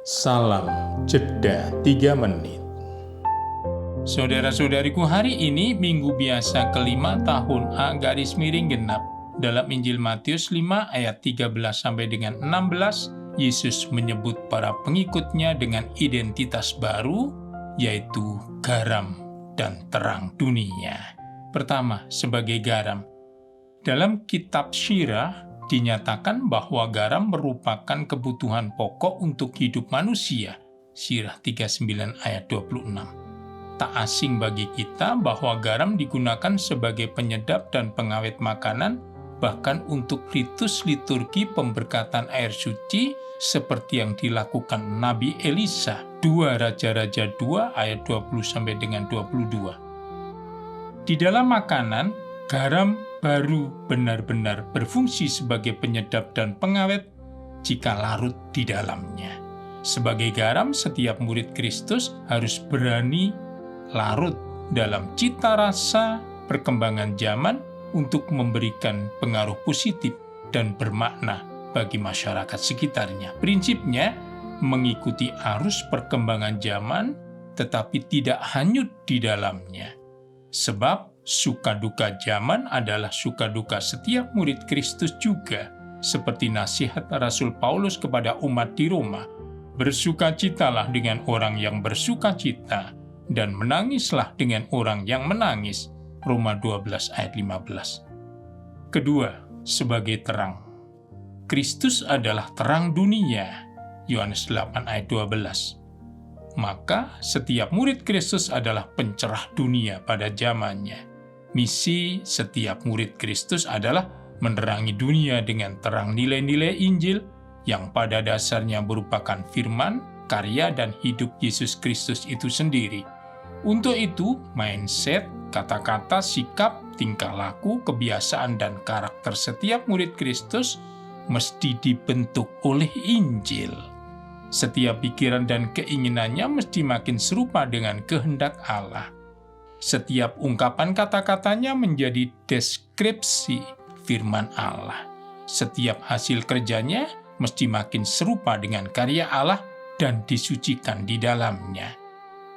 Salam jeda 3 menit. Saudara-saudariku, hari ini Minggu Biasa kelima tahun A garis miring genap. Dalam Injil Matius 5 ayat 13 sampai dengan 16, Yesus menyebut para pengikutnya dengan identitas baru, yaitu garam dan terang dunia. Pertama, sebagai garam. Dalam kitab Syirah, dinyatakan bahwa garam merupakan kebutuhan pokok untuk hidup manusia. Syirah 39 ayat 26. Tak asing bagi kita bahwa garam digunakan sebagai penyedap dan pengawet makanan, bahkan untuk ritus liturgi pemberkatan air suci seperti yang dilakukan Nabi Elisa. 2 Raja-Raja 2 ayat 20 sampai dengan 22. Di dalam makanan, garam baru benar-benar berfungsi sebagai penyedap dan pengawet jika larut di dalamnya. Sebagai garam, setiap murid Kristus harus berani larut dalam cita rasa perkembangan zaman untuk memberikan pengaruh positif dan bermakna bagi masyarakat sekitarnya. Prinsipnya, mengikuti arus perkembangan zaman tetapi tidak hanyut di dalamnya. Sebab suka duka zaman adalah suka duka setiap murid Kristus juga, seperti nasihat Rasul Paulus kepada umat di Roma. Bersukacitalah dengan orang yang bersukacita, dan menangislah dengan orang yang menangis. Roma 12 ayat 15. Kedua, sebagai terang. Kristus adalah terang dunia. Yohanes 8 ayat 12. Maka setiap murid Kristus adalah pencerah dunia pada zamannya. Misi setiap murid Kristus adalah menerangi dunia dengan terang nilai-nilai Injil yang pada dasarnya merupakan firman, karya, dan hidup Yesus Kristus itu sendiri. Untuk itu, mindset, kata-kata, sikap, tingkah laku, kebiasaan, dan karakter setiap murid Kristus mesti dibentuk oleh Injil. Setiap pikiran dan keinginannya mesti makin serupa dengan kehendak Allah. Setiap ungkapan kata-katanya menjadi deskripsi firman Allah. Setiap hasil kerjanya mesti makin serupa dengan karya Allah dan disucikan di dalamnya.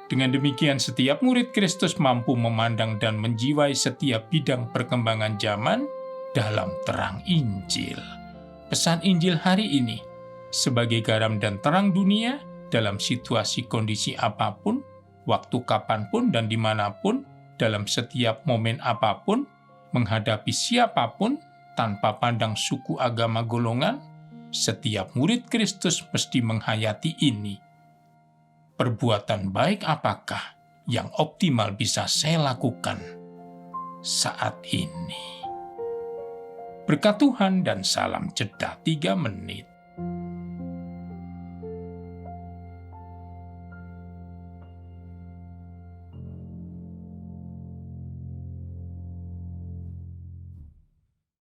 Dengan demikian, setiap murid Kristus mampu memandang dan menjiwai setiap bidang perkembangan zaman dalam terang Injil. Pesan Injil hari ini, sebagai garam dan terang dunia, dalam situasi kondisi apapun, waktu kapanpun dan dimanapun, dalam setiap momen apapun, menghadapi siapapun, tanpa pandang suku, agama, golongan, setiap murid Kristus mesti menghayati ini. Perbuatan baik apakah yang optimal bisa saya lakukan saat ini? Berkat Tuhan dan salam jeda 3 menit.